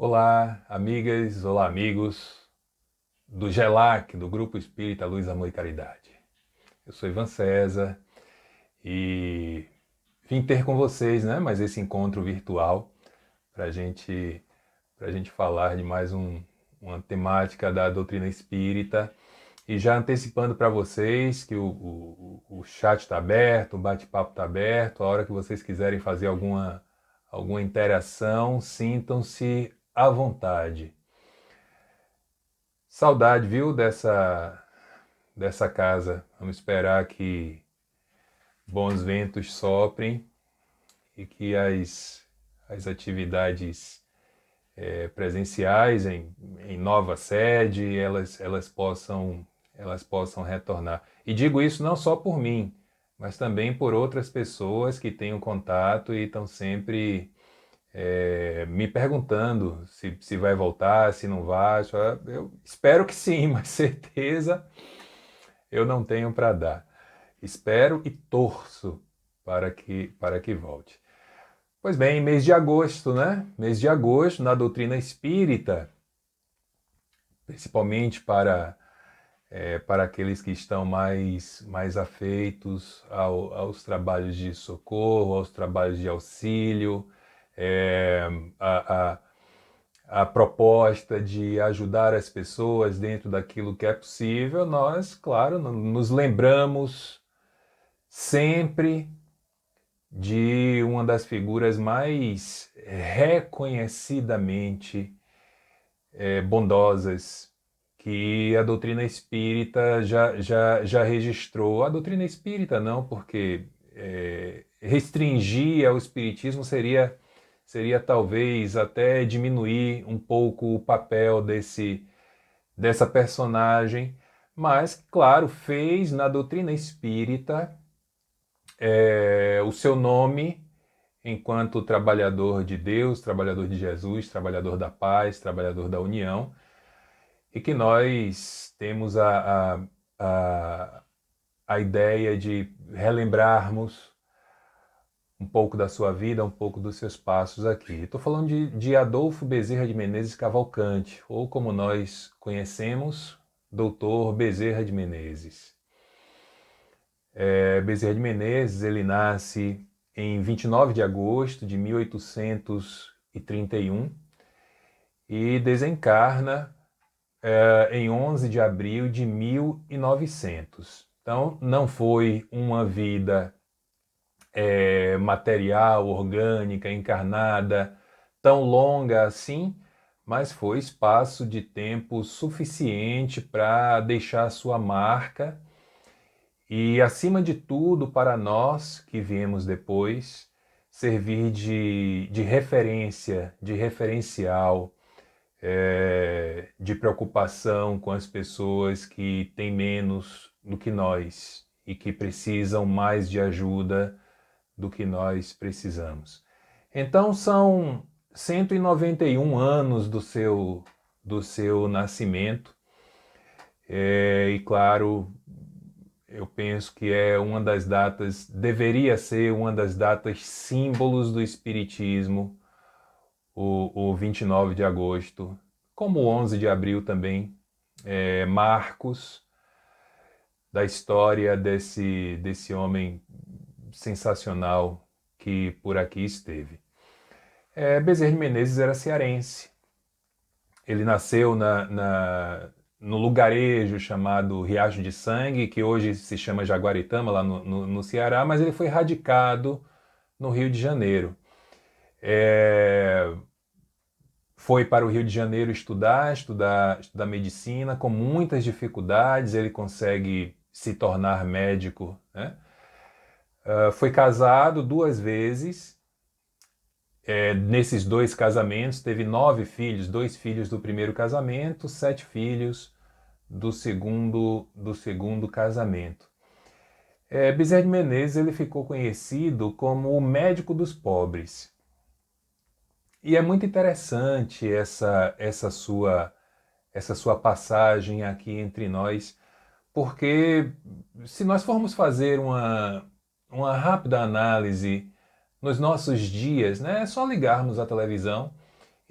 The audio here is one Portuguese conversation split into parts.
Olá, amigas, olá, amigos do GELAC, do Grupo Espírita Luz, Amor e Caridade. Eu sou Ivan César e vim ter com vocês, mais esse encontro virtual para gente falar de mais uma temática da doutrina espírita. E já antecipando para vocês que o chat está aberto, o bate-papo está aberto, a hora que vocês quiserem fazer alguma interação, sintam-se à vontade. Saudade, viu, dessa casa. Vamos esperar que bons ventos soprem e que as atividades presenciais em nova sede, elas possam retornar. E digo isso não só por mim, mas também por outras pessoas que têm um contato e estão sempre me perguntando se vai voltar, se não vai. Eu espero que sim, mas certeza eu não tenho para dar. Espero e torço para que volte. Pois bem, mês de agosto, né? Mês de agosto, na doutrina espírita, principalmente para aqueles que estão mais afeitos aos trabalhos de socorro, aos trabalhos de auxílio, é, a, a proposta de ajudar as pessoas dentro daquilo que é possível, nós, claro, nos lembramos sempre de uma das figuras mais reconhecidamente bondosas que a doutrina espírita já registrou. A doutrina espírita não, porque restringir ao espiritismo seria talvez até diminuir um pouco o papel dessa personagem, mas, claro, fez na doutrina espírita o seu nome enquanto trabalhador de Deus, trabalhador de Jesus, trabalhador da paz, trabalhador da união, e que nós temos a ideia de relembrarmos um pouco da sua vida, um pouco dos seus passos aqui. Estou falando de Adolfo Bezerra de Menezes Cavalcante, ou como nós conhecemos, Doutor Bezerra de Menezes. Bezerra de Menezes, ele nasce em 29 de agosto de 1831 e desencarna em 11 de abril de 1900. Então, não foi uma vida material, orgânica, encarnada, tão longa assim, mas foi espaço de tempo suficiente para deixar sua marca e, acima de tudo, para nós que viemos depois, servir de referência, de referencial, de preocupação com as pessoas que têm menos do que nós e que precisam mais de ajuda do que nós precisamos. Então são 191 anos do seu nascimento, e claro, eu penso que é uma das datas, deveria ser uma das datas símbolos do Espiritismo, o 29 de agosto, como o 11 de abril também, marcos da história desse homem sensacional que por aqui esteve. Bezerra de Menezes era cearense. Ele nasceu no lugarejo chamado Riacho de Sangue, que hoje se chama Jaguaritama, lá no Ceará, mas ele foi radicado no Rio de Janeiro. Foi para o Rio de Janeiro estudar medicina, com muitas dificuldades, ele consegue se tornar médico, né? Foi casado 2 vezes. Nesses 2 casamentos, teve 9 filhos, 2 filhos do primeiro casamento, 7 filhos do segundo casamento. Bezerra de Menezes ele ficou conhecido como o médico dos pobres. E é muito interessante essa sua passagem aqui entre nós, porque se nós formos fazer uma rápida análise nos nossos dias, né, é só ligarmos a televisão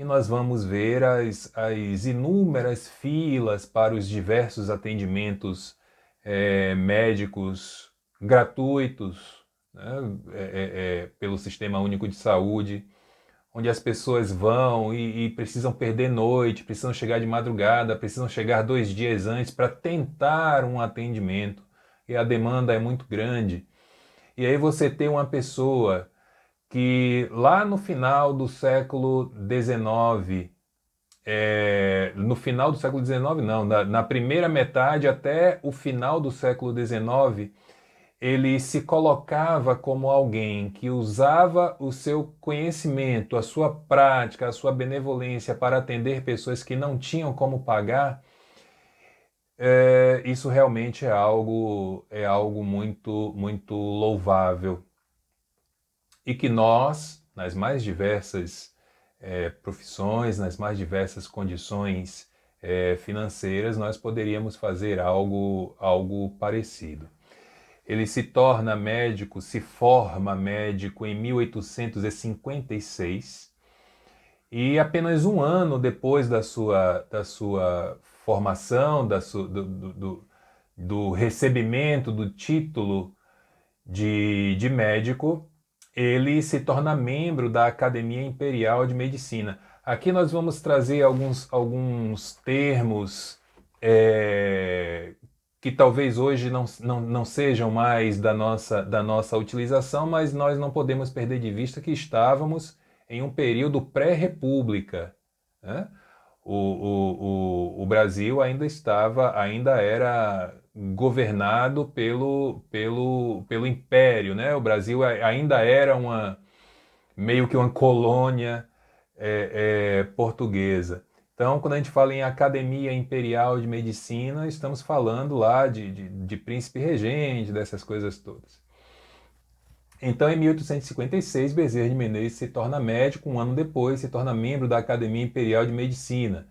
e nós vamos ver as inúmeras filas para os diversos atendimentos médicos gratuitos, né, pelo Sistema Único de Saúde, onde as pessoas vão e precisam perder noite, precisam chegar de madrugada, precisam chegar 2 dias antes para tentar um atendimento, e a demanda é muito grande. E aí você tem uma pessoa que lá no final do século XIX, no final do século XIX não, na primeira metade até o final do século XIX, ele se colocava como alguém que usava o seu conhecimento, a sua prática, a sua benevolência para atender pessoas que não tinham como pagar. Isso realmente é algo muito, muito louvável. E que nós, nas mais diversas profissões, nas mais diversas condições financeiras, nós poderíamos fazer algo parecido. Ele se torna médico, se forma médico em 1856 e apenas um ano depois da sua formação, do recebimento do título de médico, ele se torna membro da Academia Imperial de Medicina. Aqui nós vamos trazer alguns termos que talvez hoje não sejam mais da nossa utilização, mas nós não podemos perder de vista que estávamos em um período pré-república, né? O Brasil ainda era governado pelo Império, né? O Brasil ainda era meio que uma colônia portuguesa. Então, quando a gente fala em Academia Imperial de Medicina, estamos falando lá de príncipe regente, dessas coisas todas. Então, em 1856, Bezerra de Menezes se torna médico, um ano depois se torna membro da Academia Imperial de Medicina.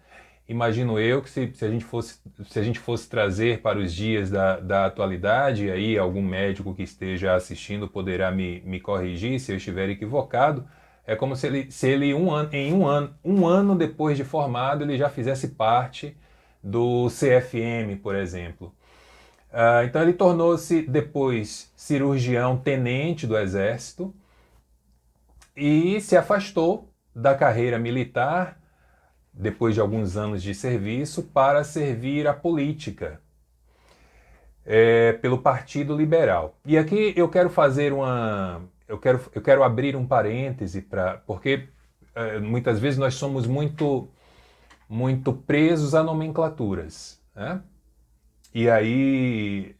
Imagino eu que se a gente fosse trazer para os dias da atualidade, e aí algum médico que esteja assistindo poderá me corrigir se eu estiver equivocado, é como se ele um ano depois de formado, ele já fizesse parte do CFM, por exemplo. Então ele tornou-se depois cirurgião tenente do Exército e se afastou da carreira militar depois de alguns anos de serviço para servir a política pelo Partido Liberal. E aqui eu quero fazer eu quero abrir um parêntese porque muitas vezes nós somos muito presos a nomenclaturas, né? E aí,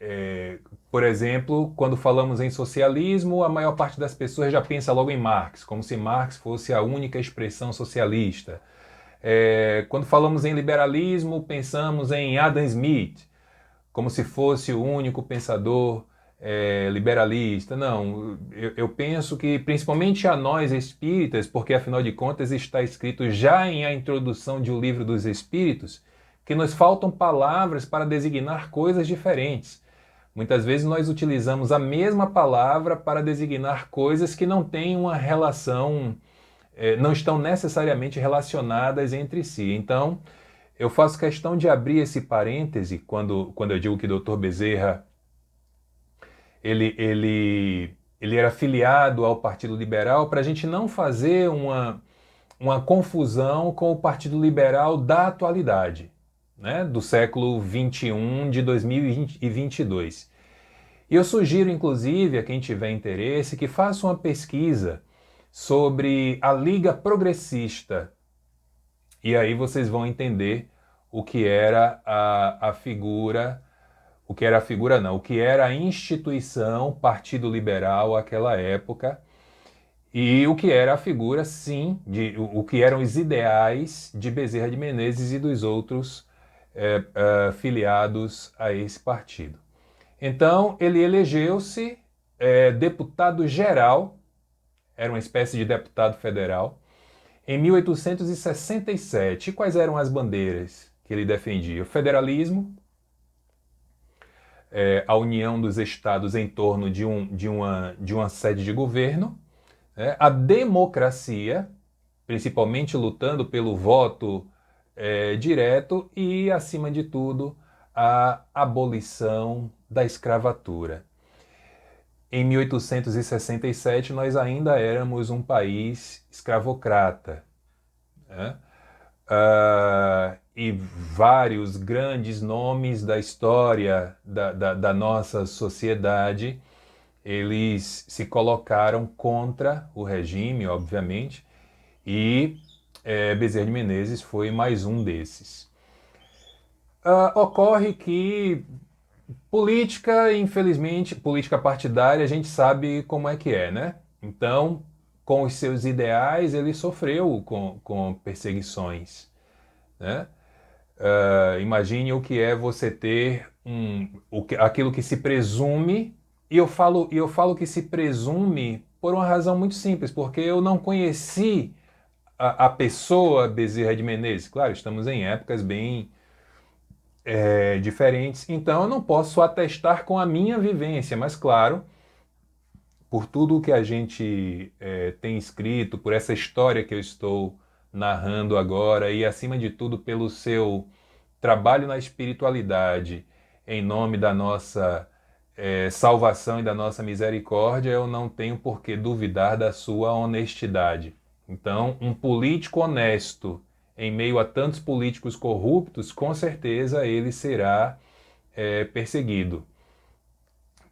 por exemplo, quando falamos em socialismo, a maior parte das pessoas já pensa logo em Marx, como se Marx fosse a única expressão socialista. Quando falamos em liberalismo, pensamos em Adam Smith, como se fosse o único pensador liberalista. Não, eu penso que, principalmente a nós espíritas, porque afinal de contas está escrito já em A Introdução de O Livro dos Espíritos, que nos faltam palavras para designar coisas diferentes. Muitas vezes nós utilizamos a mesma palavra para designar coisas que não têm uma relação, não estão necessariamente relacionadas entre si. Então, eu faço questão de abrir esse parêntese quando eu digo que Dr. Bezerra ele era filiado ao Partido Liberal, para a gente não fazer uma confusão com o Partido Liberal da atualidade, né, do século XXI, de 2022. E eu sugiro, inclusive, a quem tiver interesse, que faça uma pesquisa sobre a Liga Progressista. E aí vocês vão entender o que era a figura, o que era a figura não, o que era a instituição Partido Liberal àquela época, e o que era a figura, sim, o que eram os ideais de Bezerra de Menezes e dos outros filiados a esse partido. Então, ele elegeu-se deputado geral, era uma espécie de deputado federal, em 1867. E quais eram as bandeiras que ele defendia? O federalismo, a união dos estados em torno de uma sede de governo, a democracia, principalmente lutando pelo voto direto e, acima de tudo, a abolição da escravatura. Em 1867, nós ainda éramos um país escravocrata, né? E vários grandes nomes da história da nossa sociedade, eles se colocaram contra o regime, obviamente, e Bezerra de Menezes foi mais um desses. Ocorre que política, infelizmente, política partidária, a gente sabe como é que é, né? Então, com os seus ideais, ele sofreu com perseguições, né? Imagine o que é você ter aquilo que se presume, e eu falo que se presume por uma razão muito simples, porque eu não conheci a pessoa Bezerra de Menezes. Claro, estamos em épocas bem diferentes, então eu não posso atestar com a minha vivência, mas claro, por tudo o que a gente tem escrito, por essa história que eu estou narrando agora e acima de tudo pelo seu trabalho na espiritualidade em nome da nossa salvação e da nossa misericórdia, eu não tenho por que duvidar da sua honestidade. Então, um político honesto em meio a tantos políticos corruptos, com certeza ele será perseguido.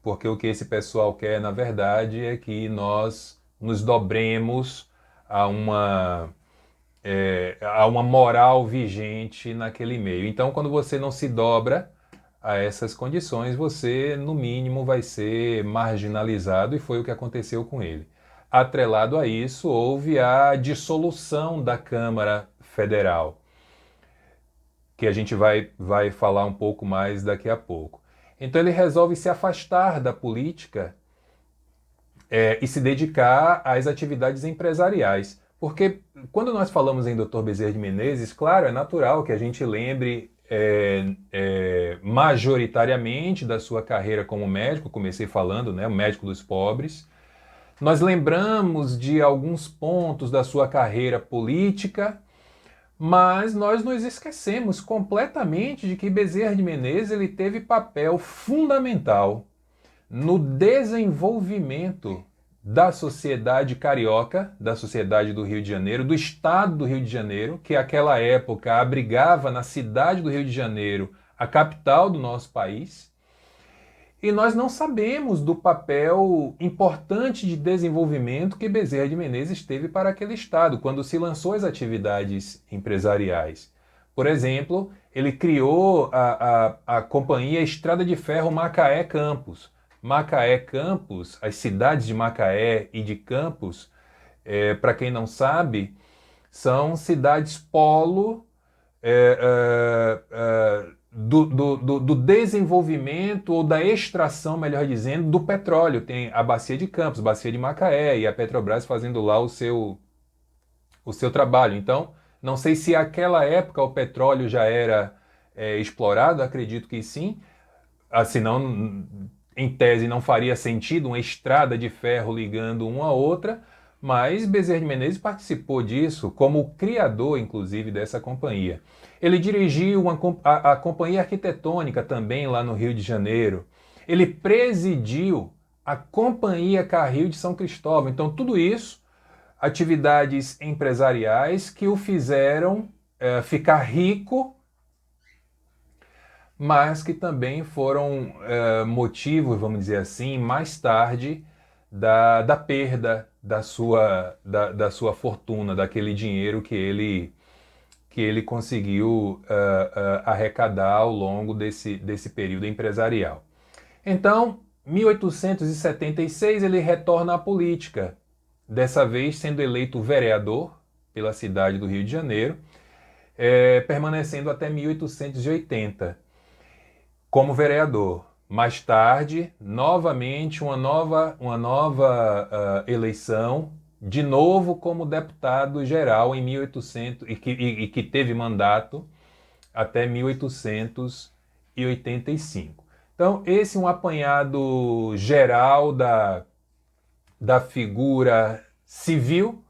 Porque o que esse pessoal quer, na verdade, é que nós nos dobremos a uma moral vigente naquele meio. Então, quando você não se dobra a essas condições, você, no mínimo, vai ser marginalizado, e foi o que aconteceu com ele. Atrelado a isso, houve a dissolução da Câmara Federal, que a gente vai falar um pouco mais daqui a pouco. Então ele resolve se afastar da política e se dedicar às atividades empresariais. Porque quando nós falamos em Dr. Bezerra de Menezes, claro, é natural que a gente lembre majoritariamente da sua carreira como médico, comecei falando, né, o médico dos pobres. Nós lembramos de alguns pontos da sua carreira política, mas nós nos esquecemos completamente de que Bezerra de Menezes ele teve papel fundamental no desenvolvimento da sociedade carioca, da sociedade do Rio de Janeiro, do estado do Rio de Janeiro, que àquela época abrigava na cidade do Rio de Janeiro a capital do nosso país. E nós não sabemos do papel importante de desenvolvimento que Bezerra de Menezes teve para aquele estado, quando se lançou as atividades empresariais. Por exemplo, ele criou a companhia Estrada de Ferro Macaé Campos. Macaé Campos, as cidades de Macaé e de Campos, para quem não sabe, são cidades polo do desenvolvimento ou da extração, melhor dizendo, do petróleo. Tem a Bacia de Campos, Bacia de Macaé e a Petrobras fazendo lá o seu trabalho. Então, não sei se naquela época o petróleo já era explorado, acredito que sim. Senão, em tese, não faria sentido uma estrada de ferro ligando uma a outra, mas Bezerra de Menezes participou disso como criador, inclusive, dessa companhia. Ele dirigiu a Companhia Arquitetônica também lá no Rio de Janeiro. Ele presidiu a Companhia Carril de São Cristóvão. Então, tudo isso, atividades empresariais que o fizeram ficar rico, mas que também foram motivos, vamos dizer assim, mais tarde, da perda da sua fortuna, daquele dinheiro que ele conseguiu arrecadar ao longo desse período empresarial. Então, 1876, ele retorna à política, dessa vez sendo eleito vereador pela cidade do Rio de Janeiro, permanecendo até 1880 como vereador. Mais tarde, novamente, uma nova eleição, de novo como deputado geral em 1800 e que teve mandato até 1885. Então, esse é um apanhado geral da figura civil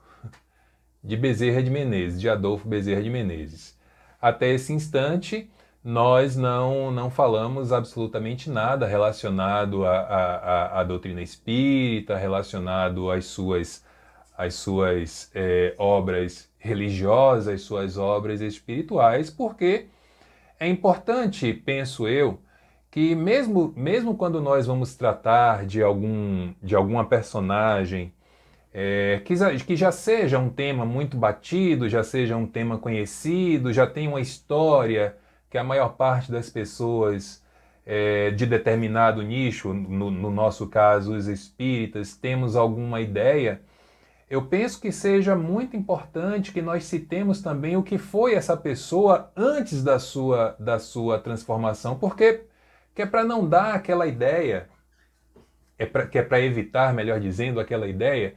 de Bezerra de Menezes, de Adolfo Bezerra de Menezes. Até esse instante, nós não falamos absolutamente nada relacionado à doutrina espírita, relacionado às suas obras religiosas, suas obras espirituais, porque é importante, penso eu, que mesmo quando nós vamos tratar de alguma personagem que já seja um tema muito batido, já seja um tema conhecido, já tem uma história que a maior parte das pessoas de determinado nicho, no nosso caso os espíritas, temos alguma ideia. Eu penso que seja muito importante que nós citemos também o que foi essa pessoa antes da sua transformação, porque que é para não dar aquela ideia, que é para evitar, melhor dizendo, aquela ideia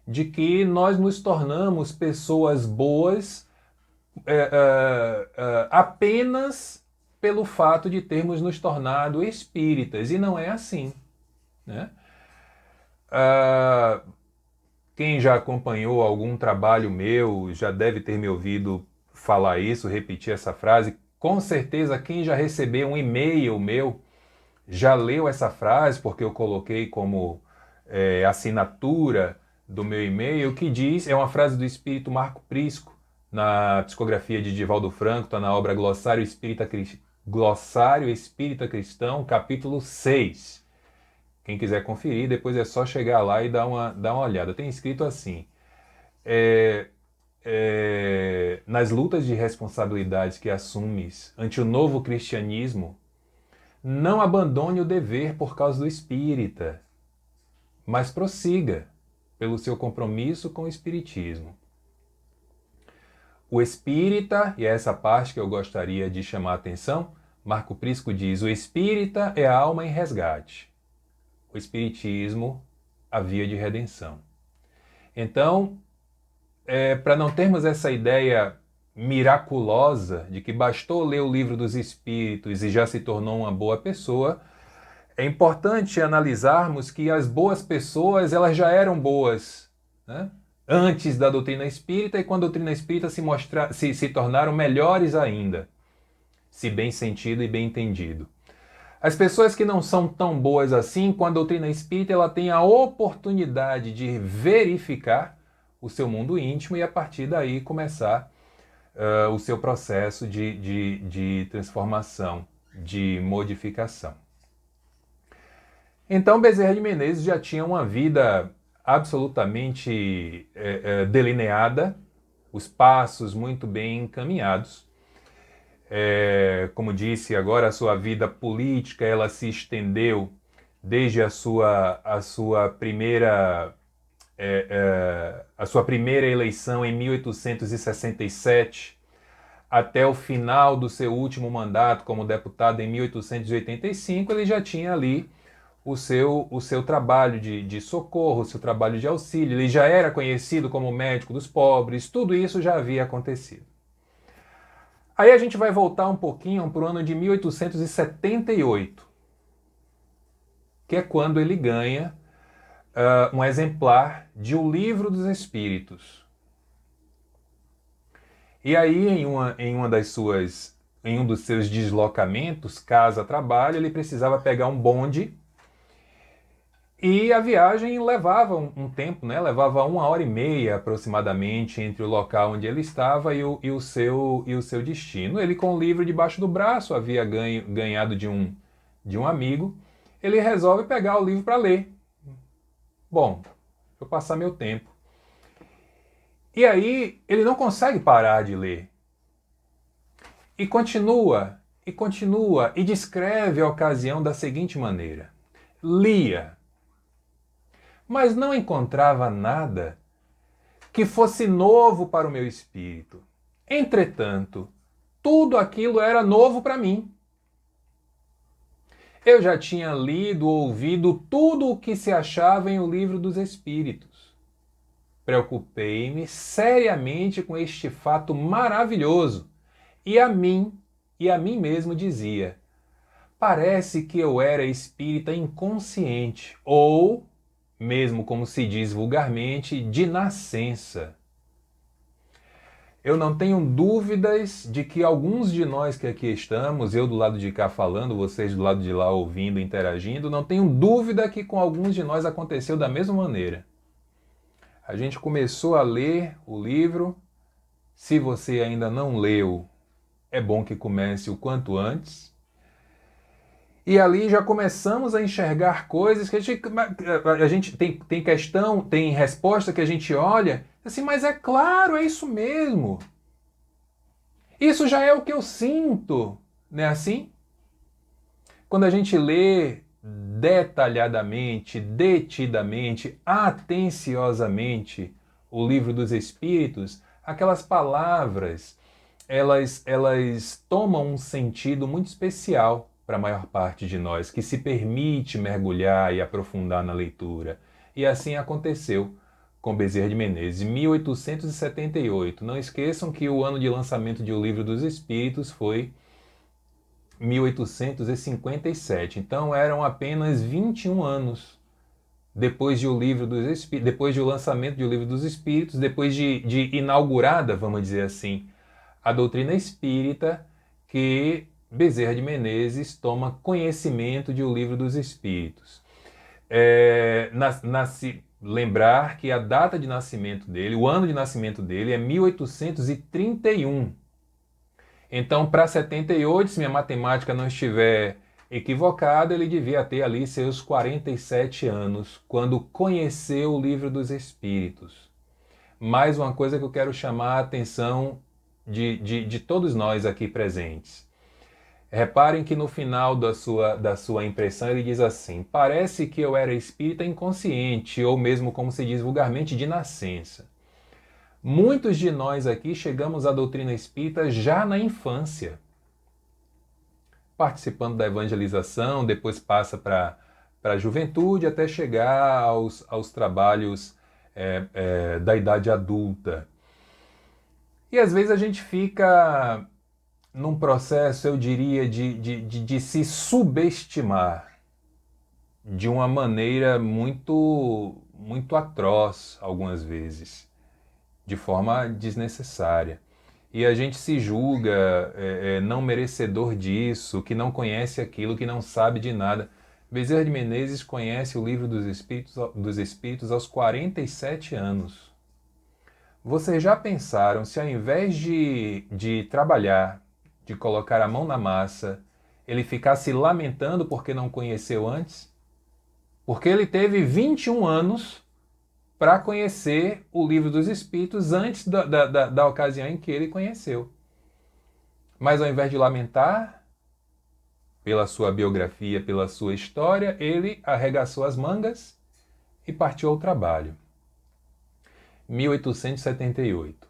de que nós nos tornamos pessoas boas apenas pelo fato de termos nos tornado espíritas, e não é assim, né? Quem já acompanhou algum trabalho meu já deve ter me ouvido falar isso, repetir essa frase. Com certeza, quem já recebeu um e-mail meu já leu essa frase, porque eu coloquei como assinatura do meu e-mail, que diz, é uma frase do espírito Marco Prisco, na psicografia de Divaldo Franco, está na obra Glossário Espírita Cristão, capítulo 6. Quem quiser conferir, depois é só chegar lá e dar uma olhada. Tem escrito assim: nas lutas de responsabilidades que assumes ante o novo cristianismo, não abandone o dever por causa do espírita, mas prossiga pelo seu compromisso com o espiritismo. O espírita, e é essa parte que eu gostaria de chamar a atenção, Marco Prisco diz: o espírita é a alma em resgate. O espiritismo, a via de redenção. Então, para não termos essa ideia miraculosa de que bastou ler o livro dos Espíritos e já se tornou uma boa pessoa, é importante analisarmos que as boas pessoas elas já eram boas, né? Antes da doutrina espírita, e com a doutrina espírita se tornaram melhores ainda, se bem sentido e bem entendido. As pessoas que não são tão boas assim, com a doutrina espírita, ela tem a oportunidade de verificar o seu mundo íntimo e a partir daí começar o seu processo de transformação, de modificação. Então Bezerra de Menezes já tinha uma vida absolutamente delineada, os passos muito bem encaminhados. Como disse agora, a sua vida política ela se estendeu desde a sua primeira eleição em 1867 até o final do seu último mandato como deputado em 1885, ele já tinha ali o seu trabalho de socorro, o seu trabalho de auxílio, ele já era conhecido como médico dos pobres, tudo isso já havia acontecido. Aí a gente vai voltar um pouquinho para o ano de 1878, que é quando ele ganha um exemplar de O Livro dos Espíritos. E aí, em um dos seus deslocamentos, casa-trabalho, ele precisava pegar um bonde e a viagem levava um tempo, né? Levava 1h30 aproximadamente entre o local onde ele estava e o seu destino. Ele, com o livro debaixo do braço, havia ganhado de um amigo, ele resolve pegar o livro para ler. Bom, vou passar meu tempo. E aí ele não consegue parar de ler. E continua, e descreve a ocasião da seguinte maneira: lia, mas não encontrava nada que fosse novo para o meu espírito. Entretanto, tudo aquilo era novo para mim. Eu já tinha lido, ouvido tudo o que se achava em O Livro dos Espíritos. Preocupei-me seriamente com este fato maravilhoso e a mim mesmo dizia: parece que eu era espírita inconsciente ou, mesmo como se diz vulgarmente, de nascença. Eu não tenho dúvidas de que alguns de nós que aqui estamos, eu do lado de cá falando, vocês do lado de lá ouvindo, interagindo, não tenho dúvida que com alguns de nós aconteceu da mesma maneira. A gente começou a ler o livro. Se você ainda não leu, é bom que comece o quanto antes. E ali já começamos a enxergar coisas que a gente tem questão, tem resposta que a gente olha, assim, mas é claro, é isso mesmo. Isso já é o que eu sinto, não é assim? Quando a gente lê detalhadamente, detidamente, atenciosamente o livro dos Espíritos, aquelas palavras, elas tomam um sentido muito especial para a maior parte de nós, que se permite mergulhar e aprofundar na leitura. E assim aconteceu com Bezerra de Menezes, em 1878. Não esqueçam que o ano de lançamento de O Livro dos Espíritos foi 1857. Então eram apenas 21 anos depois de o livro dos Espíritos, depois do lançamento de O Livro dos Espíritos, depois de inaugurada, vamos dizer assim, a doutrina espírita, que Bezerra de Menezes toma conhecimento de O Livro dos Espíritos. Lembrar que a data de nascimento dele, o ano de nascimento dele é 1831. Então, para 78, se minha matemática não estiver equivocada, ele devia ter ali seus 47 anos, quando conheceu o Livro dos Espíritos. Mais uma coisa que eu quero chamar a atenção de todos nós aqui presentes. Reparem que no final da sua impressão ele diz assim: parece que eu era espírita inconsciente, ou mesmo, como se diz vulgarmente, de nascença. Muitos de nós aqui chegamos à doutrina espírita já na infância, participando da evangelização, depois passa para a juventude, até chegar aos trabalhos da idade adulta. E às vezes a gente fica num processo, eu diria, de se subestimar de uma maneira muito atroz, algumas vezes, de forma desnecessária. E a gente se julga não merecedor disso, que não conhece aquilo, que não sabe de nada. Bezerra de Menezes conhece o Livro dos Espíritos aos 47 anos. Vocês já pensaram se ao invés de trabalhar, de colocar a mão na massa, ele ficasse lamentando porque não conheceu antes? Porque ele teve 21 anos para conhecer o Livro dos Espíritos antes da ocasião em que ele conheceu. Mas ao invés de lamentar pela sua biografia, pela sua história, ele arregaçou as mangas e partiu ao trabalho. 1878.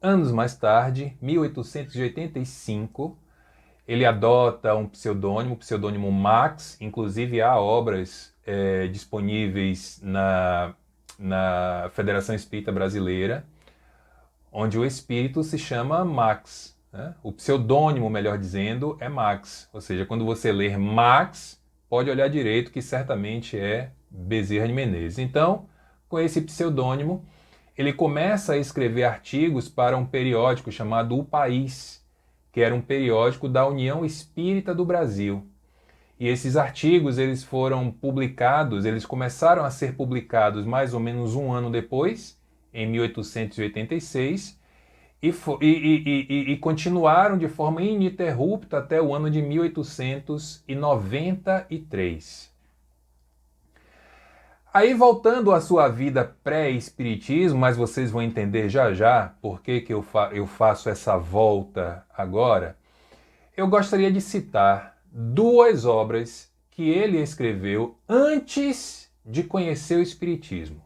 Anos mais tarde, 1885, ele adota um pseudônimo, o pseudônimo Max. Inclusive há obras disponíveis na Federação Espírita Brasileira, onde o espírito se chama Max, né? O pseudônimo, melhor dizendo, é Max. Ou seja, quando você ler Max, pode olhar direito que certamente é Bezerra de Menezes. Então, com esse pseudônimo, ele começa a escrever artigos para um periódico chamado O País, que era um periódico da União Espírita do Brasil. E esses artigos, eles foram publicados, eles começaram a ser publicados mais ou menos um ano depois, em 1886, e continuaram de forma ininterrupta até o ano de 1893. Aí, voltando à sua vida pré-espiritismo, mas vocês vão entender já já por que eu faço essa volta agora, eu gostaria de citar duas obras que ele escreveu antes de conhecer o Espiritismo.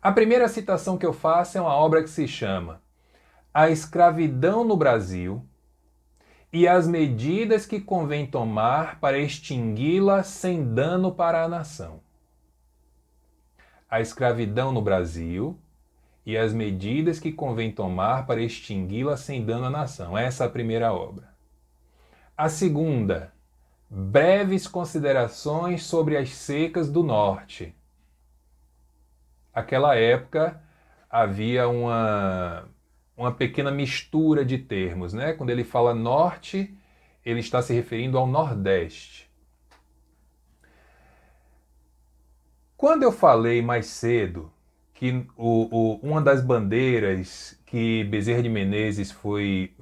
A primeira citação que eu faço é uma obra que se chama A Escravidão no Brasil e as medidas que convém tomar para extingui-la sem dano para a nação. A escravidão no Brasil e as medidas que convém tomar para extingui-la sem dano à nação. Essa é a primeira obra. A segunda, breves considerações sobre as secas do norte. Aquela época havia uma uma pequena mistura de termos, né? Quando ele fala norte, ele está se referindo ao Nordeste. Quando eu falei mais cedo que uma das bandeiras que Bezerra de Menezes foi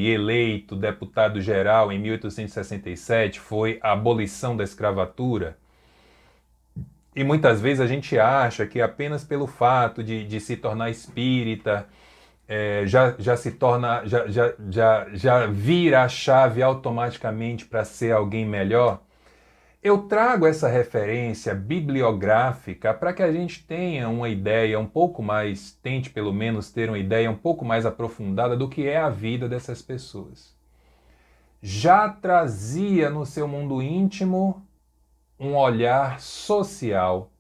eleito deputado-geral em 1867 foi a abolição da escravatura, e muitas vezes a gente acha que apenas pelo fato de se tornar espírita, já se torna, já vira a chave automaticamente para ser alguém melhor. Eu trago essa referência bibliográfica para que a gente tenha uma ideia um pouco mais, tente pelo menos ter uma ideia um pouco mais aprofundada do que é a vida dessas pessoas. Já trazia no seu mundo íntimo um olhar social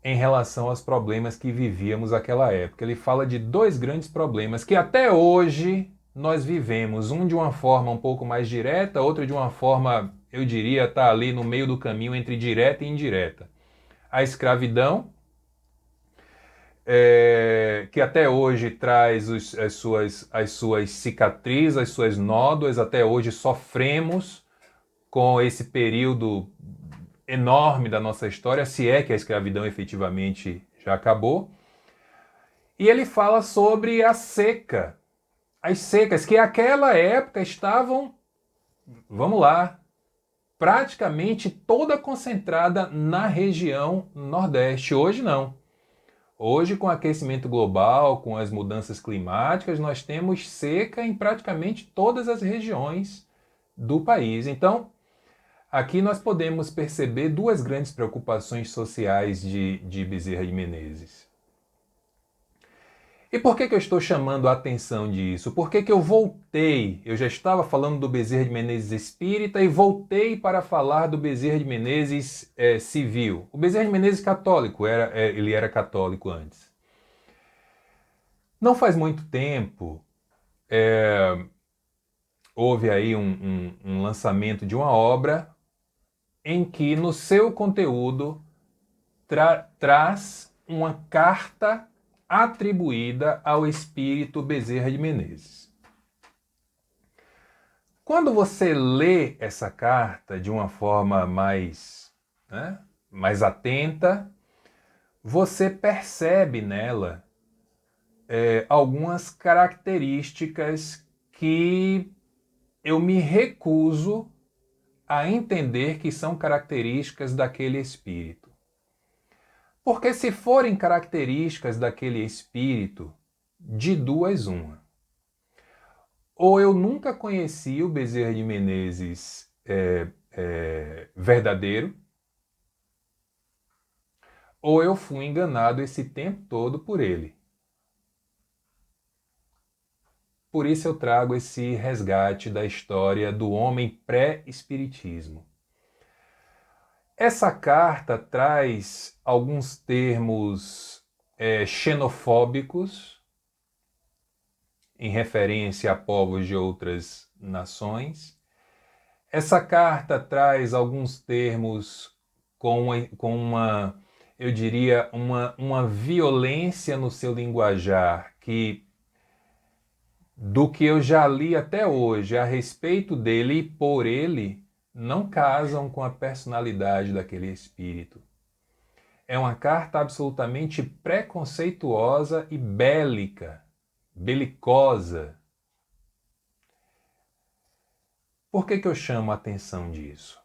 em relação aos problemas que vivíamos naquela época. Ele fala de dois grandes problemas que até hoje nós vivemos, um de uma forma um pouco mais direta, outro de uma forma, eu diria, está ali no meio do caminho entre direta e indireta. A escravidão, que até hoje traz as suas cicatrizes, as suas nódoas, até hoje sofremos com esse período enorme da nossa história, se é que a escravidão efetivamente já acabou. E ele fala sobre a seca, as secas que naquela época estavam, vamos lá, praticamente toda concentrada na região Nordeste. Hoje não. Hoje, com o aquecimento global, com as mudanças climáticas, nós temos seca em praticamente todas as regiões do país. Então, aqui nós podemos perceber duas grandes preocupações sociais de Bezerra de Menezes. E por que eu estou chamando a atenção disso? Por que eu voltei? Eu já estava falando do Bezerra de Menezes espírita e voltei para falar do Bezerra de Menezes civil. O Bezerra de Menezes católico, ele era católico antes. Não faz muito tempo, houve aí um lançamento de uma obra em que no seu conteúdo traz uma carta atribuída ao espírito Bezerra de Menezes. Quando você lê essa carta de uma forma mais atenta, você percebe nela algumas características que eu me recuso a entender que são características daquele espírito. Porque se forem características daquele espírito, de duas uma. Ou eu nunca conheci o Bezerra de Menezes verdadeiro, ou eu fui enganado esse tempo todo por ele. Por isso eu trago esse resgate da história do homem pré-espiritismo. Essa carta traz alguns termos xenofóbicos em referência a povos de outras nações. Essa carta traz alguns termos com uma, eu diria, uma violência no seu linguajar que, do que eu já li até hoje a respeito dele e por ele, não casam com a personalidade daquele espírito. É uma carta absolutamente preconceituosa e bélica, belicosa. Por que eu chamo a atenção disso?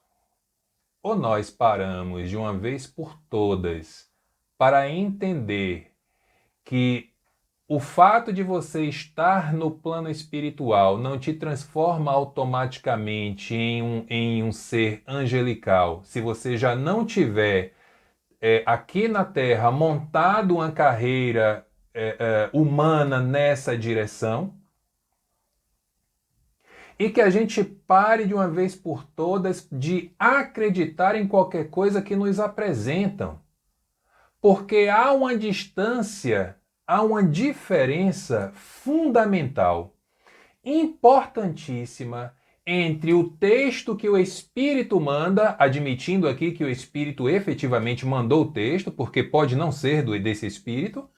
Ou nós paramos de uma vez por todas para entender que o fato de você estar no plano espiritual não te transforma automaticamente em um ser angelical. Se você já não tiver aqui na Terra montado uma carreira humana nessa direção, e que a gente pare de uma vez por todas de acreditar em qualquer coisa que nos apresentam. Porque há uma distância, há uma diferença fundamental, importantíssima, entre o texto que o Espírito manda, admitindo aqui que o Espírito efetivamente mandou o texto, porque pode não ser desse Espírito,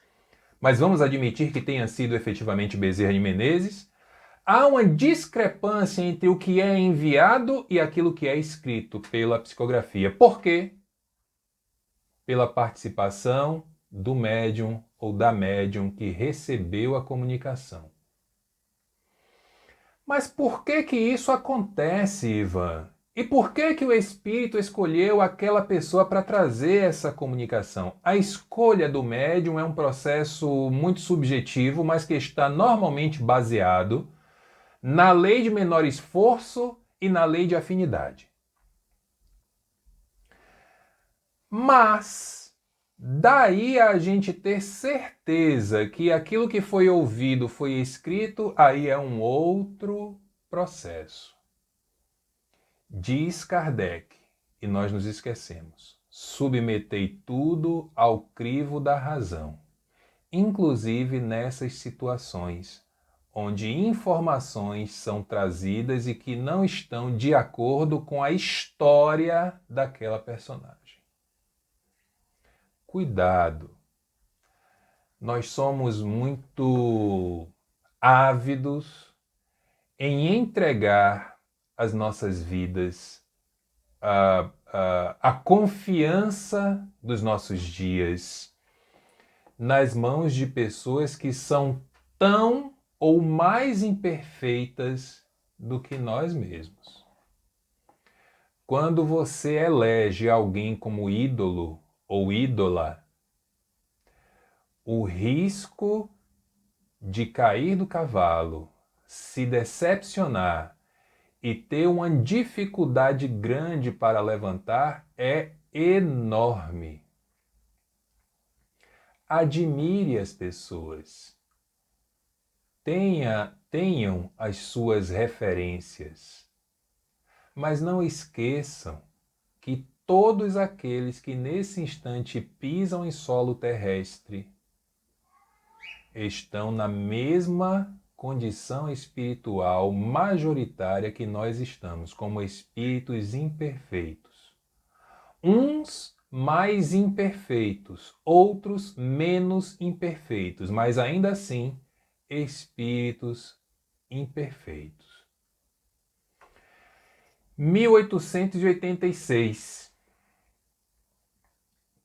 mas vamos admitir que tenha sido efetivamente Bezerra de Menezes, há uma discrepância entre o que é enviado e aquilo que é escrito pela psicografia. Por quê? Pela participação do médium ou da médium que recebeu a comunicação. Mas por que que isso acontece, Ivan? E por que que o espírito escolheu aquela pessoa para trazer essa comunicação? A escolha do médium é um processo muito subjetivo, mas que está normalmente baseado na lei de menor esforço e na lei de afinidade. Mas daí a gente ter certeza que aquilo que foi ouvido foi escrito, aí é um outro processo. Diz Kardec, e nós nos esquecemos, submetei tudo ao crivo da razão, inclusive nessas situações onde informações são trazidas e que não estão de acordo com a história daquela personagem. Cuidado! Nós somos muito ávidos em entregar as nossas vidas, a confiança dos nossos dias nas mãos de pessoas que são tão ou mais imperfeitas do que nós mesmos. Quando você elege alguém como ídolo ou ídola, o risco de cair do cavalo, se decepcionar e ter uma dificuldade grande para levantar é enorme. Admire as pessoas. Tenham as suas referências. Mas não esqueçam que todos aqueles que nesse instante pisam em solo terrestre estão na mesma condição espiritual majoritária que nós estamos, como espíritos imperfeitos. Uns mais imperfeitos, outros menos imperfeitos, mas ainda assim espíritos imperfeitos. 1886,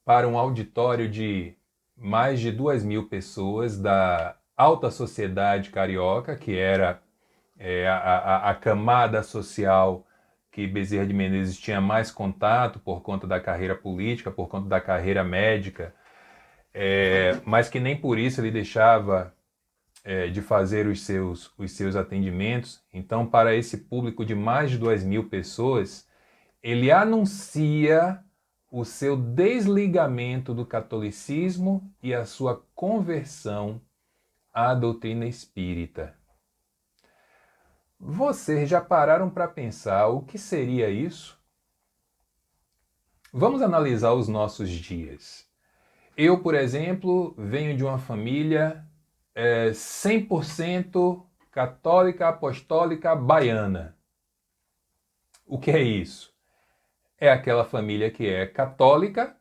para um auditório de mais de 2.000 pessoas da alta sociedade carioca, que era a camada social que Bezerra de Menezes tinha mais contato por conta da carreira política, por conta da carreira médica, mas que nem por isso ele deixava de fazer os seus atendimentos. Então, para esse público de mais de 2.000 pessoas, ele anuncia o seu desligamento do catolicismo e a sua conversão à doutrina espírita. Vocês já pararam para pensar o que seria isso? Vamos analisar os nossos dias. Eu, por exemplo, venho de uma família 100% católica, apostólica, baiana. O que é isso? É aquela família que é católica,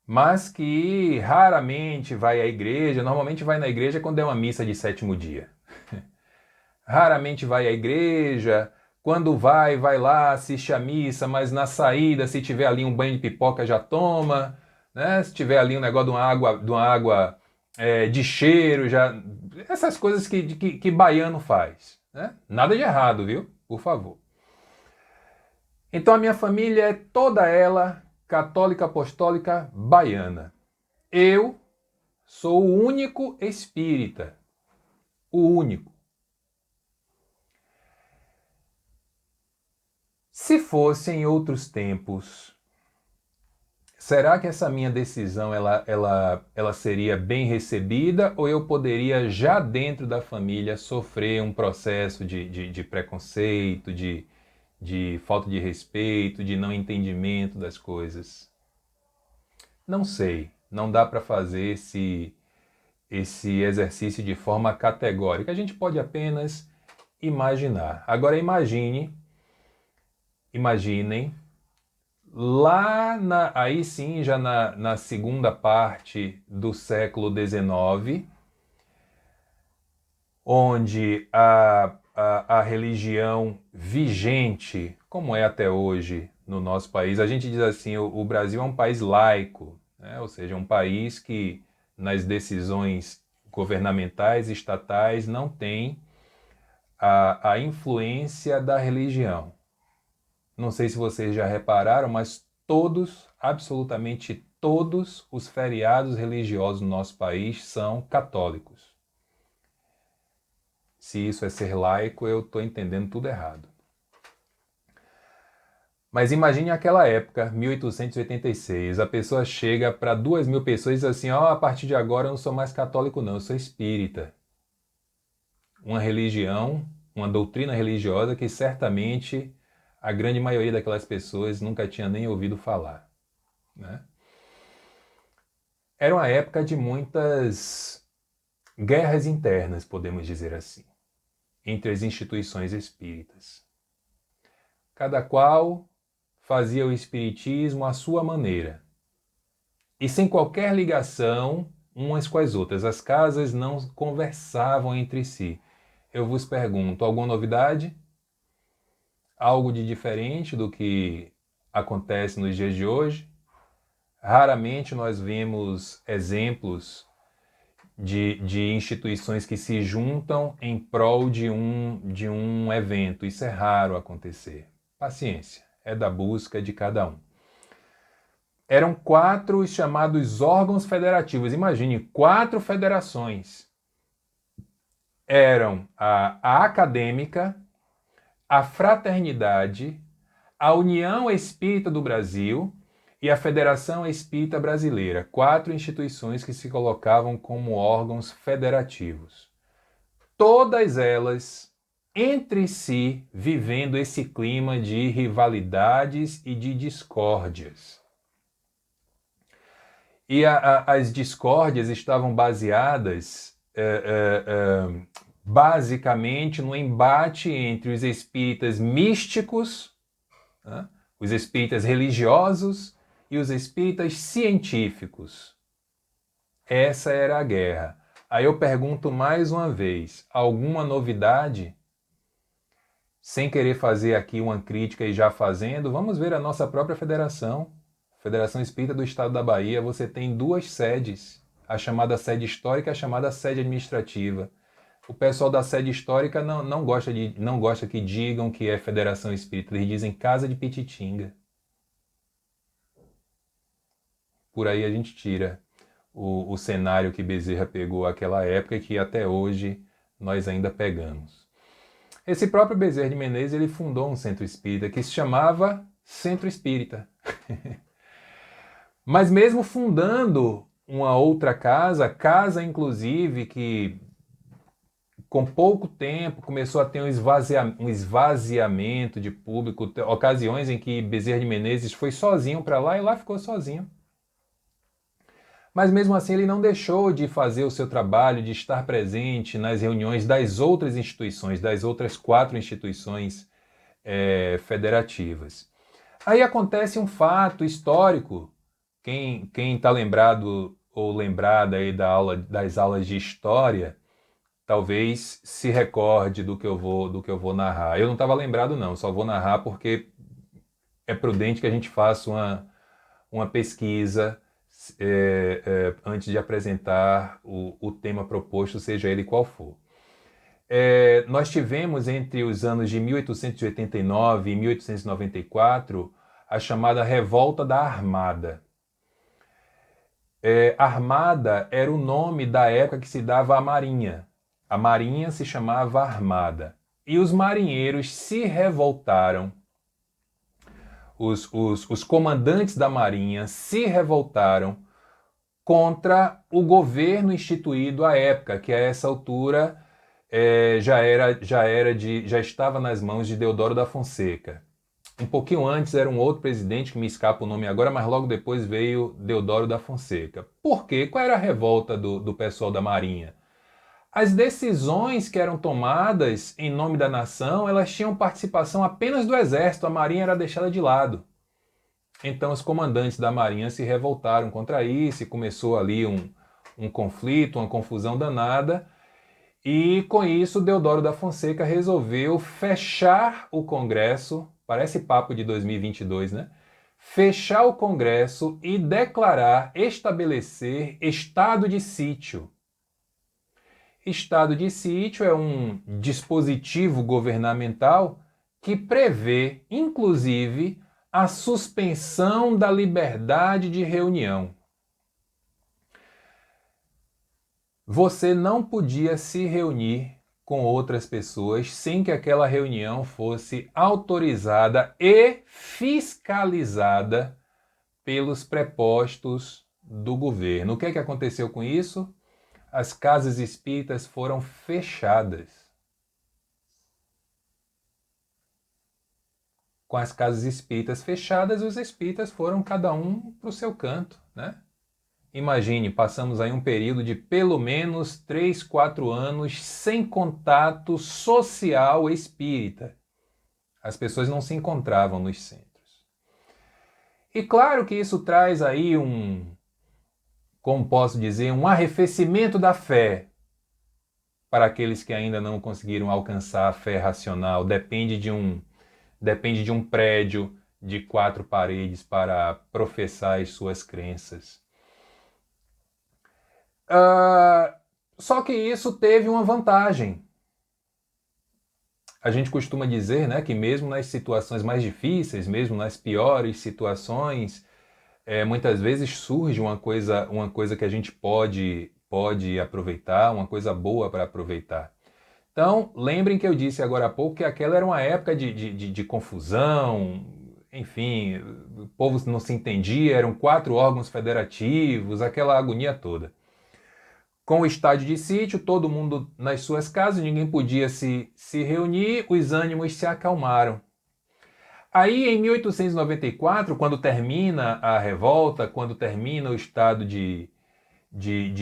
mas que raramente vai à igreja. Normalmente vai na igreja quando é uma missa de sétimo dia. Raramente vai à igreja. Quando vai lá, assiste a missa, mas na saída, se tiver ali um banho de pipoca, já toma, né? Se tiver ali um negócio de uma água de cheiro, já... Essas coisas que baiano faz, né? Nada de errado, viu? Por favor. Então a minha família é toda ela católica, apostólica, baiana. Eu sou o único espírita. O único. Se fosse em outros tempos, será que essa minha decisão ela seria bem recebida, ou eu poderia, já dentro da família, sofrer um processo de preconceito, de falta de respeito, de não entendimento das coisas? Não sei, não dá para fazer esse exercício de forma categórica. A gente pode apenas imaginar. Agora imaginem, Aí sim, já na segunda parte do século XIX, onde a religião vigente, como é até hoje no nosso país, a gente diz assim, o Brasil é um país laico, né? Ou seja, um país que nas decisões governamentais, estatais, não tem a influência da religião. Não sei se vocês já repararam, mas todos, absolutamente todos os feriados religiosos no nosso país são católicos. Se isso é ser laico, eu estou entendendo tudo errado. Mas imagine aquela época, 1886, a pessoa chega para 2.000 pessoas e diz assim, a partir de agora eu não sou mais católico não, eu sou espírita. Uma religião, uma doutrina religiosa que certamente a grande maioria daquelas pessoas nunca tinha nem ouvido falar, né? Era uma época de muitas guerras internas, podemos dizer assim, entre as instituições espíritas. Cada qual fazia o espiritismo à sua maneira e sem qualquer ligação umas com as outras. As casas não conversavam entre si. Eu vos pergunto, alguma novidade? Algo de diferente do que acontece nos dias de hoje? Raramente nós vemos exemplos de instituições que se juntam em prol de um evento. Isso é raro acontecer. Paciência, é da busca de cada um. Eram 4 os chamados órgãos federativos. Imagine, 4 federações. Eram a acadêmica, a fraternidade, a União Espírita do Brasil e a Federação Espírita Brasileira. 4 instituições que se colocavam como órgãos federativos. Todas elas, entre si, vivendo esse clima de rivalidades e de discórdias. E as discórdias estavam baseadas basicamente no embate entre os espíritas místicos, né, os espíritas religiosos e os espíritas científicos. Essa era a guerra. Aí eu pergunto mais uma vez, alguma novidade? Sem querer fazer aqui uma crítica e já fazendo, vamos ver a nossa própria federação. Federação Espírita do Estado da Bahia, você tem 2 sedes, a chamada sede histórica e a chamada sede administrativa. O pessoal da sede histórica não gosta que digam que é Federação Espírita, eles dizem Casa de Pititinga. Por aí a gente tira o cenário que Bezerra pegou naquela época e que até hoje nós ainda pegamos. Esse próprio Bezerra de Menezes, ele fundou um centro espírita que se chamava Centro Espírita. Mas mesmo fundando uma outra casa inclusive que com pouco tempo começou a ter um esvaziamento de público, ocasiões em que Bezerra de Menezes foi sozinho para lá e lá ficou sozinho. Mas mesmo assim ele não deixou de fazer o seu trabalho, de estar presente nas reuniões das outras instituições, das outras 4 instituições federativas. Aí acontece um fato histórico. Quem está lembrado ou lembrada aí das aulas de história, talvez se recorde do que eu vou narrar. Eu não estava lembrado não, só vou narrar porque é prudente que a gente faça uma pesquisa antes de apresentar o tema proposto, seja ele qual for. Nós tivemos entre os anos de 1889 e 1894 a chamada Revolta da Armada. Armada era o nome da época que se dava à Marinha. A Marinha se chamava Armada. E os marinheiros se revoltaram. Os comandantes da Marinha se revoltaram contra o governo instituído à época, que a essa altura já estava nas mãos de Deodoro da Fonseca. Um pouquinho antes era um outro presidente, que me escapa o nome agora, mas logo depois veio Deodoro da Fonseca. Por quê? Qual era a revolta do pessoal da Marinha? As decisões que eram tomadas em nome da nação, elas tinham participação apenas do Exército, a Marinha era deixada de lado. Então os comandantes da marinha se revoltaram contra isso e começou ali um conflito, uma confusão danada. E com isso, Deodoro da Fonseca resolveu fechar o Congresso, parece papo de 2022, né? Fechar o Congresso e declarar, estabelecer estado de sítio. Estado de sítio é um dispositivo governamental que prevê, inclusive, a suspensão da liberdade de reunião. Você não podia se reunir com outras pessoas sem que aquela reunião fosse autorizada e fiscalizada pelos prepostos do governo. O que é que aconteceu com isso? As casas espíritas foram fechadas. Com as casas espíritas fechadas, os espíritas foram cada um para o seu canto, né? Imagine, passamos aí um período de pelo menos 3, 4 anos sem contato social espírita. As pessoas não se encontravam nos centros. E claro que isso traz aí como posso dizer, um arrefecimento da fé para aqueles que ainda não conseguiram alcançar a fé racional. Depende de um prédio de 4 paredes para professar as suas crenças. Só que isso teve uma vantagem. A gente costuma dizer, né, que mesmo nas situações mais difíceis, mesmo nas piores situações, muitas vezes surge uma coisa que a gente pode aproveitar, uma coisa boa para aproveitar. Então, lembrem que eu disse agora há pouco que aquela era uma época de confusão, enfim, o povo não se entendia, eram 4 órgãos federativos, aquela agonia toda. Com o estádio de sítio, todo mundo nas suas casas, ninguém podia se reunir, os ânimos se acalmaram. Aí, em 1894, quando termina a revolta, quando termina o estado de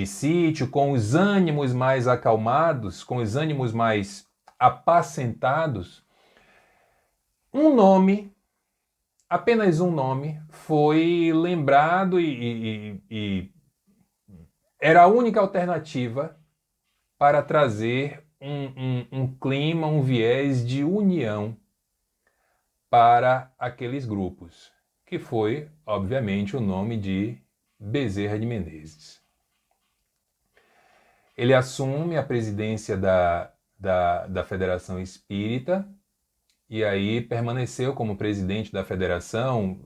sítio, com os ânimos mais acalmados, com os ânimos mais apacentados, um nome, apenas um nome, foi lembrado e era a única alternativa para trazer um clima, um viés de união para aqueles grupos, que foi, obviamente, o nome de Bezerra de Menezes. Ele assume a presidência da Federação Espírita e aí permaneceu como presidente da federação,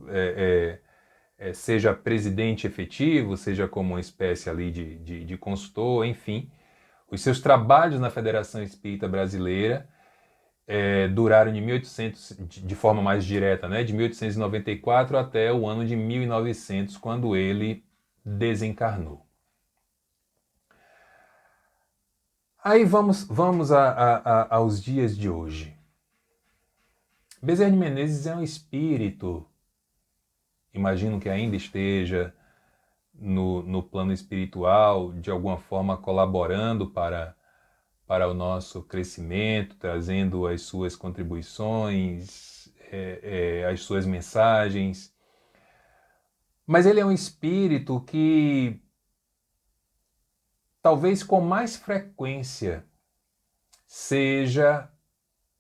seja presidente efetivo, seja como uma espécie ali de consultor, enfim. Os seus trabalhos na Federação Espírita Brasileira duraram de forma mais direta, né, de 1894 até o ano de 1900, quando ele desencarnou. Aí vamos aos dias de hoje. Bezerra de Menezes é um espírito, imagino que ainda esteja no plano espiritual, de alguma forma colaborando para o nosso crescimento, trazendo as suas contribuições, as suas mensagens. Mas ele é um espírito que, talvez com mais frequência, seja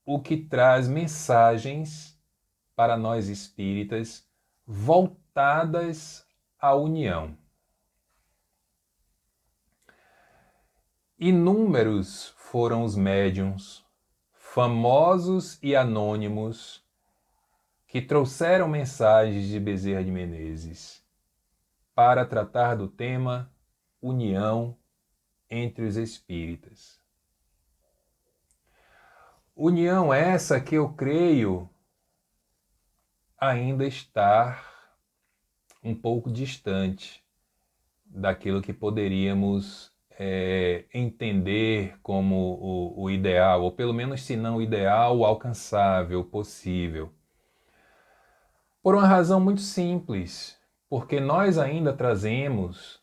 o que traz mensagens para nós espíritas voltadas à união. Inúmeros foram os médiuns, famosos e anônimos, que trouxeram mensagens de Bezerra de Menezes para tratar do tema união entre os espíritas. União essa que eu creio ainda estar um pouco distante daquilo que poderíamos entender como o ideal, ou pelo menos, se não o ideal, o alcançável, possível. Por uma razão muito simples, porque nós ainda trazemos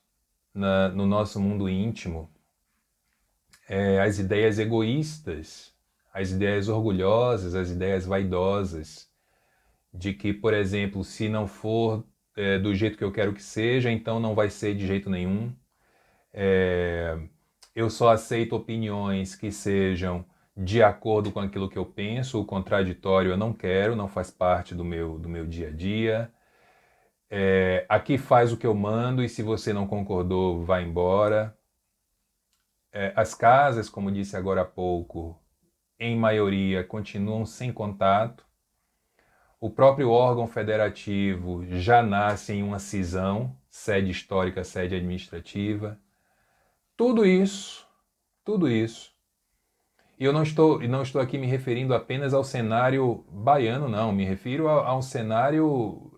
no nosso mundo íntimo as ideias egoístas, as ideias orgulhosas, as ideias vaidosas de que, por exemplo, se não for do jeito que eu quero que seja, então não vai ser de jeito nenhum. Eu só aceito opiniões que sejam de acordo com aquilo que eu penso, o contraditório eu não quero, não faz parte do meu dia a dia. Aqui faz o que eu mando e se você não concordou, vai embora. As casas, como disse agora há pouco, em maioria continuam sem contato. O próprio órgão federativo já nasce em uma cisão, sede histórica, sede administrativa. Tudo isso, tudo isso. E eu não estou aqui me referindo apenas ao cenário baiano, não. Me refiro a um cenário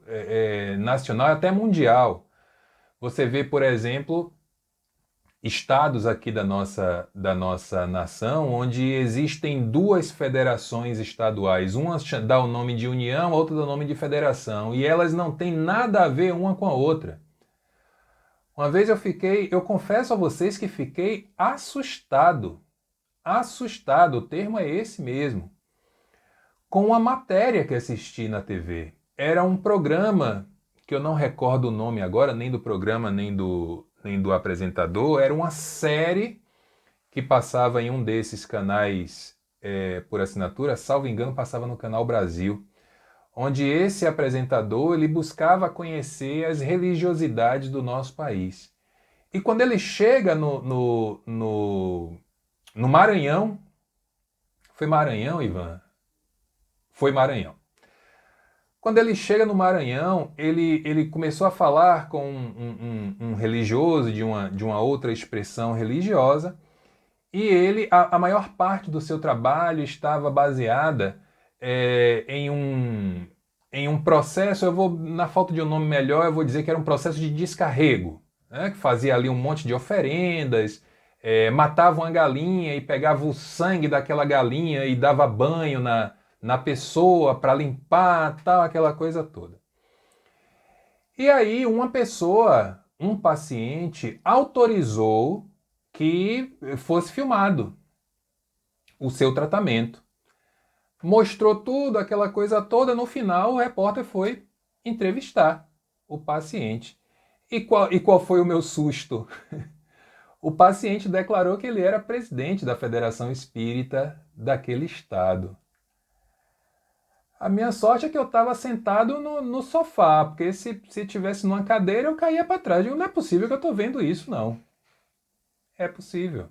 nacional e até mundial. Você vê, por exemplo, estados aqui da nossa nação, onde existem duas federações estaduais. Uma dá o nome de União, a outra dá o nome de Federação. E elas não têm nada a ver uma com a outra. Uma vez eu confesso a vocês que fiquei assustado. Assustado, o termo é esse mesmo. Com uma matéria que assisti na TV. Era um programa, que eu não recordo o nome agora, nem do programa, nem do apresentador, era uma série que passava em um desses canais por assinatura, salvo engano, passava no Canal Brasil, onde esse apresentador ele buscava conhecer as religiosidades do nosso país. E quando ele chega no Maranhão, foi Maranhão, Ivan? Foi Maranhão. Quando ele chega no Maranhão, ele começou a falar com um religioso de uma outra expressão religiosa, e a maior parte do seu trabalho estava baseada em um processo, na falta de um nome melhor, eu vou dizer que era um processo de descarrego, né, que fazia ali um monte de oferendas, matava uma galinha e pegava o sangue daquela galinha e dava banho na pessoa para limpar, tal, aquela coisa toda. E aí uma pessoa, um paciente, autorizou que fosse filmado o seu tratamento. Mostrou tudo, aquela coisa toda, no final o repórter foi entrevistar o paciente. E qual foi o meu susto? O paciente declarou que ele era presidente da Federação Espírita daquele estado. A minha sorte é que eu estava sentado no sofá, porque se tivesse numa cadeira eu caía para trás. Não é possível que eu estou vendo isso, não. É possível.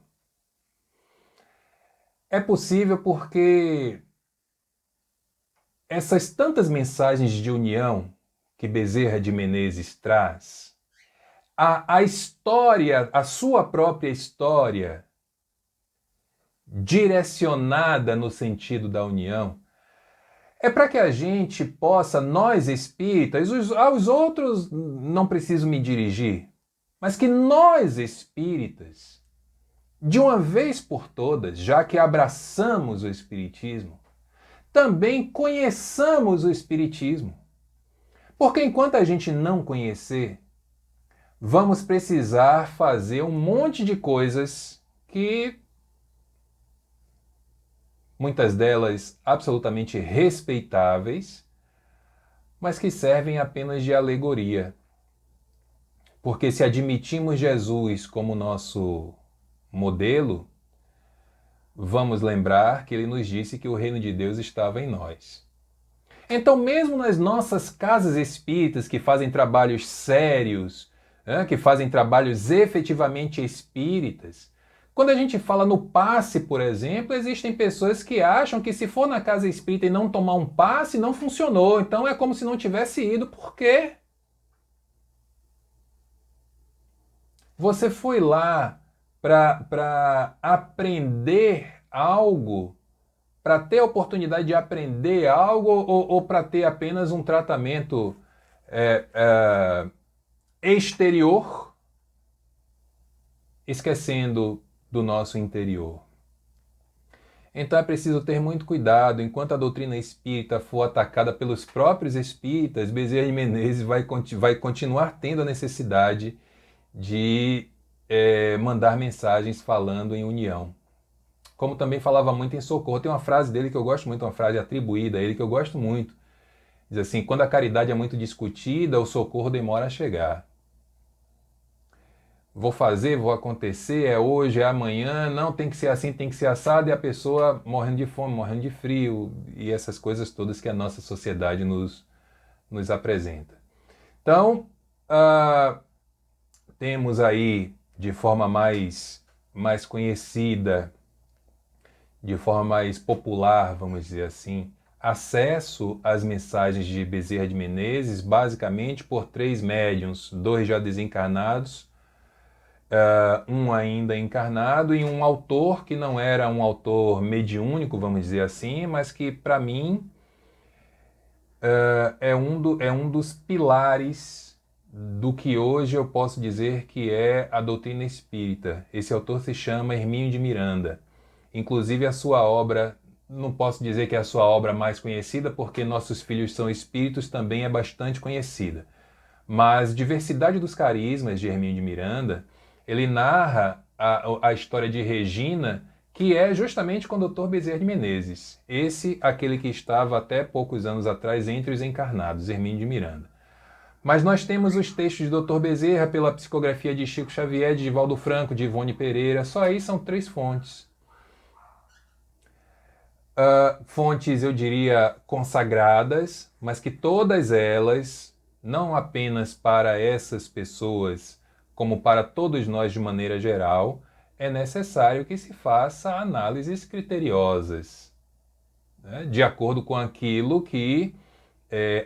É possível porque essas tantas mensagens de união que Bezerra de Menezes traz, a história, a sua própria história, direcionada no sentido da união, é para que a gente possa, nós espíritas, aos outros não preciso me dirigir, mas que nós espíritas, de uma vez por todas, já que abraçamos o espiritismo, também conheçamos o espiritismo. Porque enquanto a gente não conhecer, vamos precisar fazer um monte de coisas que muitas delas absolutamente respeitáveis, mas que servem apenas de alegoria. Porque se admitimos Jesus como nosso modelo, vamos lembrar que ele nos disse que o reino de Deus estava em nós. Então, mesmo nas nossas casas espíritas que fazem trabalhos sérios, que fazem trabalhos efetivamente espíritas, quando a gente fala no passe, por exemplo, existem pessoas que acham que se for na casa espírita e não tomar um passe, não funcionou. Então é como se não tivesse ido. Por quê? Você foi lá para aprender algo, para ter a oportunidade de aprender algo ou para ter apenas um tratamento exterior, esquecendo do nosso interior. Então é preciso ter muito cuidado. Enquanto a doutrina espírita for atacada pelos próprios espíritas, Bezerra de Menezes vai continuar tendo a necessidade de mandar mensagens falando em união. Como também falava muito em socorro. Tem uma frase dele que eu gosto muito, uma frase atribuída a ele que eu gosto muito, Diz assim, quando a caridade é muito discutida, o socorro demora a chegar. Vou fazer, vou acontecer, é hoje, é amanhã, não, tem que ser assim, tem que ser assado, e a pessoa morrendo de fome, morrendo de frio, e essas coisas todas que a nossa sociedade nos apresenta. Então, temos aí, de forma mais conhecida, de forma mais popular, vamos dizer assim, acesso às mensagens de Bezerra de Menezes, basicamente por 3 médiuns, 2 já desencarnados, um ainda encarnado, e um autor que não era um autor mediúnico, vamos dizer assim, mas que, para mim, é um dos pilares do que hoje eu posso dizer que é a doutrina espírita. Esse autor se chama Hermínio de Miranda. Inclusive a sua obra, não posso dizer que é a sua obra mais conhecida, porque Nossos Filhos São Espíritos também é bastante conhecida. Mas Diversidade dos Carismas, de Hermínio de Miranda, ele narra a história de Regina, que é justamente com o Dr. Bezerra de Menezes. Esse, aquele que estava até poucos anos atrás entre os encarnados, Hermínio de Miranda. Mas nós temos os textos de Dr. Bezerra pela psicografia de Chico Xavier, de Divaldo Franco, de Ivone Pereira. Só aí são 3 fontes. Fontes, eu diria, consagradas, mas que todas elas, não apenas para essas pessoas, como para todos nós de maneira geral, é necessário que se faça análises criteriosas, né, de acordo com aquilo que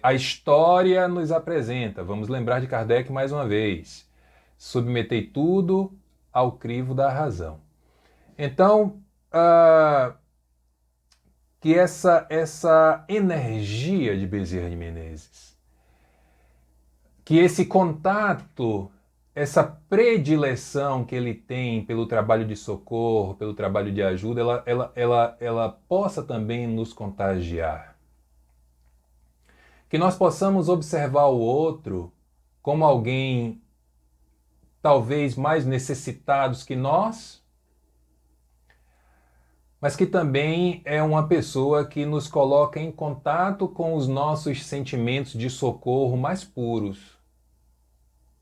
a história nos apresenta. Vamos lembrar de Kardec mais uma vez. Submetei tudo ao crivo da razão. Então, que essa energia de Bezerra de Menezes, que esse contato, essa predileção que ele tem pelo trabalho de socorro, pelo trabalho de ajuda, ela possa também nos contagiar. Que nós possamos observar o outro como alguém talvez mais necessitados que nós, mas que também é uma pessoa que nos coloca em contato com os nossos sentimentos de socorro mais puros,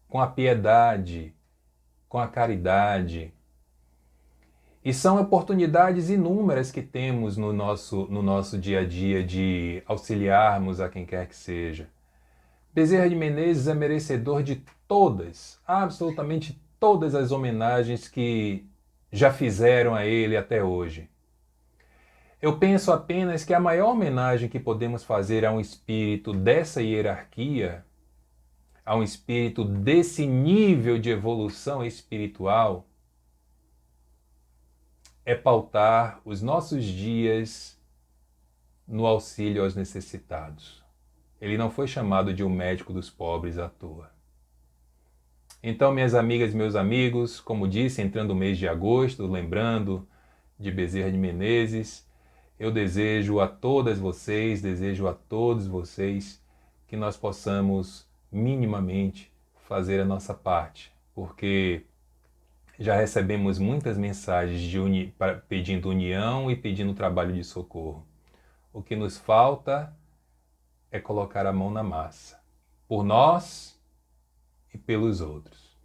com a piedade, com a caridade. E são oportunidades inúmeras que temos no nosso dia a dia de auxiliarmos a quem quer que seja. Bezerra de Menezes é merecedor de todas, absolutamente todas as homenagens que já fizeram a ele até hoje. Eu penso apenas que a maior homenagem que podemos fazer a um espírito dessa hierarquia, a um espírito desse nível de evolução espiritual, é pautar os nossos dias no auxílio aos necessitados. Ele não foi chamado de um médico dos pobres à toa. Então, minhas amigas e meus amigos, como disse, entrando o mês de agosto, lembrando de Bezerra de Menezes, eu desejo a todas vocês, desejo a todos vocês que nós possamos minimamente fazer a nossa parte, porque já recebemos muitas mensagens pedindo união e pedindo trabalho de socorro. O que nos falta é colocar a mão na massa, por nós e pelos outros.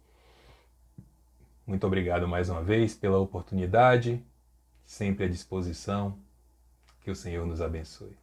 Muito obrigado mais uma vez pela oportunidade, sempre à disposição. Que o Senhor nos abençoe.